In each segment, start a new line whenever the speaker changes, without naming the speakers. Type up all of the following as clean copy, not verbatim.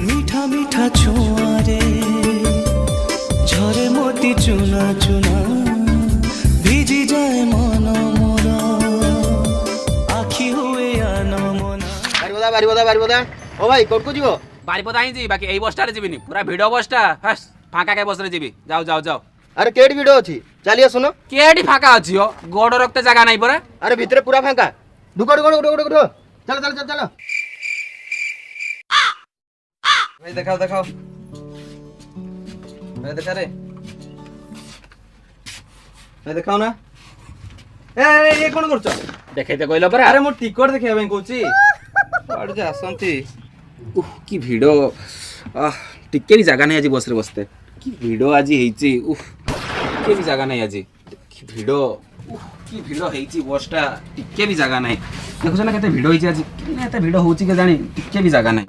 मीठा मीठा छुआरे झरे मोती चुना चुना ভিজি যায় মন মোরা আখি হুয়ে আনা মনা
বারিপদা ও ভাই কোটকু যাব
বারিপদা ହିଁ ଯିବି ବାକି ଏଇ ବସଟାରେ ଯିବିନି ପୁରା ଭିଡ଼ ବସଟା ଫାଷ୍ଟ ଫାଙ୍କା କେ ବସରେ ଯିବି ଯାଉ ଯାଉ ଯାଉ
আরে কেডি ভিডিও ଅଛି চালি আসুন
କେଠି ଫାଙ୍କା ଅଛି ହୋ ଗୋଡ଼ ରକ୍ତେ ଜାଗା ନାହିଁ ପରା
আরে ভিতরে পুরা ফাঁকা ঢুকো চলো
ভাই দেখাও ভাই দেখা রে ভাই দেখাও না এ কোন করছ
ଦେଖେଇତେ କହିଲ ପରା
আরে মো টিকট দেখাইবা ପାଇଁ କହୁଛି ଆଡୁ ଯେ ଆସନ୍ତି
କି ଭିଡ଼ ଟିକେ ବି ଜାଗା ନାହିଁ ଆଜି ବସରେ ବସତେ କି ଭିଡ଼ ଆଜି ହେଇଛି ଟିକେ ବି ଜାଗା ନାହିଁ ଆଜି କି ଭିଡ଼ ହେଇଛି ବସଟା ଟିକେ ବି ଜାଗା ନାହିଁ ଦେଖୁଛ ନା କେତେ ଭିଡ଼ ହେଇଛି ଆଜି ଏତେ ଭିଡ଼ ହଉଛି କେଜାଣି ଟିକେ ବି ଜାଗା ନାହିଁ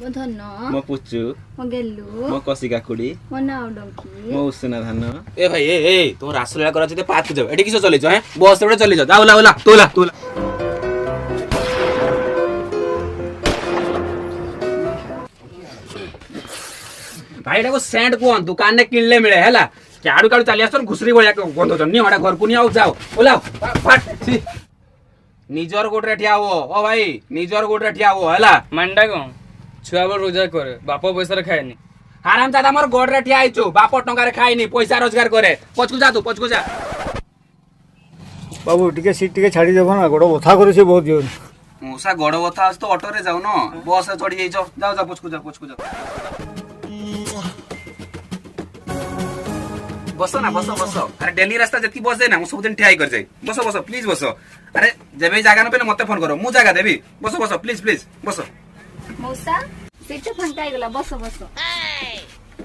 ମୋ ଧନ
ମୋ ପୁଚୁ
ମୋ ଗେଲୁ
ମୋ କଷି କାକୁଡି
ମୋ ନାଉ ଡଙ୍କି
ମୋ ଉଷୁନା ଧାନ ଏ ଭାଇ ଏ ତମ ରାସଲୀଳା କରା ଯଦି ପାର୍କ ଯାଅ ଏଠି କିସ ଚଲେଇଛ ହେ ବସ୍ ରେ ଚଲେଇଛ ଯାଉ ଲା ତୋଲା ଭାଇ ଏଟାକୁ ସେଣ୍ଟ କୁହନ୍ତୁ ଦୋକାନରେ କିଣିଲେ ମିଳେ ହେଲା କାଡୁ ଚାଲି ଆସ ଘୁଷୁରୀ ଭଳିଆ ଗନ୍ଧଛ ନି ହଟା ଘରକୁ ନି ଆଉ ଯାଅ ଓଲା ଫାଟ ନିଜର ଗୋଟରେ ଠିଆ ହୁଅ ଓ ଭାଇ ନିଜର ଗୋଟରେ ଠିଆ ହୁଅ ହେଲା
ମାଣ୍ଡା କଣ ଛୁଆ ବେଳ ରୋଜଗାର କରେ ବାପ ପଇସାରେ ଖାଏନି
ଆରାମ ଦାଦା ମୋର ଗୋଡରେ ଠିଆ ହେଇଛୁ ବାପ ଟଙ୍କାରେ ଖାଇନି ପଇସା ରୋଜଗାର କରେ ପଛକୁ ଯା
बाबू टिके सीट टिके छाड़ी देबो ना गोड़ बथा करे से बहुत जोर
ମଉସା ଗୋଡ ବଥା ଅଛି ତ ଅଟୋରେ ଯାଉନ ବସ ରେ ଚଢି ଯାଇଛ ଯାଉ ପଛକୁ ଯା बस ना बस अरे डेली रास्ता जति बस जाए ना सब दिन ठिया कर जाए बस प्लीज बस अरे जब जगह न पे मत फोन करो मु जगह देबी बस प्लीज बस
मौसा सीट फांका हो गला बस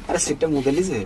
अरे सीट मु देली जे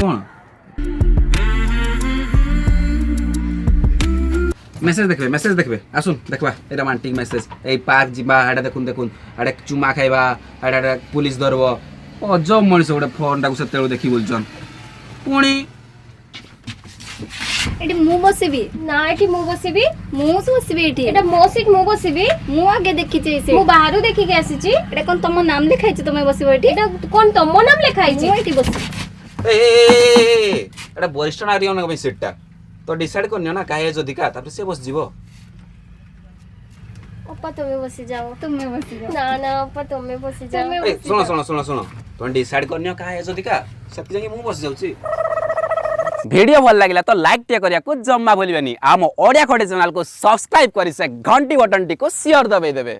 कौन मेसेज देखबे आसुन देखबा ए रोमांटिक मेसेज ए पार्क जिबा आडा देखुन आडा चुमा खाइबा आडा पुलिस धरबो अजब मनिस गोटे फोन टाकु सेतेळु देखि बोलछन पुणी
एटी मु बसिबी ना एटी मु बसिबी एटी एटा मो सीट मु बसिबी मु आगे देखि छै से मु बाहरु देखि के आसी छी एटा कोन तम नाम लिखाइ छै तमे बसिबो एटी एटा कोन तम नाम लिखाइ छै एटी बसि
ए एटा वरिष्ठ नागरिक के सीटटा तो डिसाइड करनियो ना काहे जदिका तापर से बस जीवो
ओपा तमे बसि जाओ ना ओपा तमे बसि जाओ
ए सुनो तो डिसाइड करनियो काहे जदिका सती जाके मु बस जाउची वीडियो भल लागिला तो लाइक टे करिया को जम्मा भूलिबेनी आम ओडिया खडे चैनल को सब्सक्राइब करि से घंटी बटन टी को शेयर दबे देबे।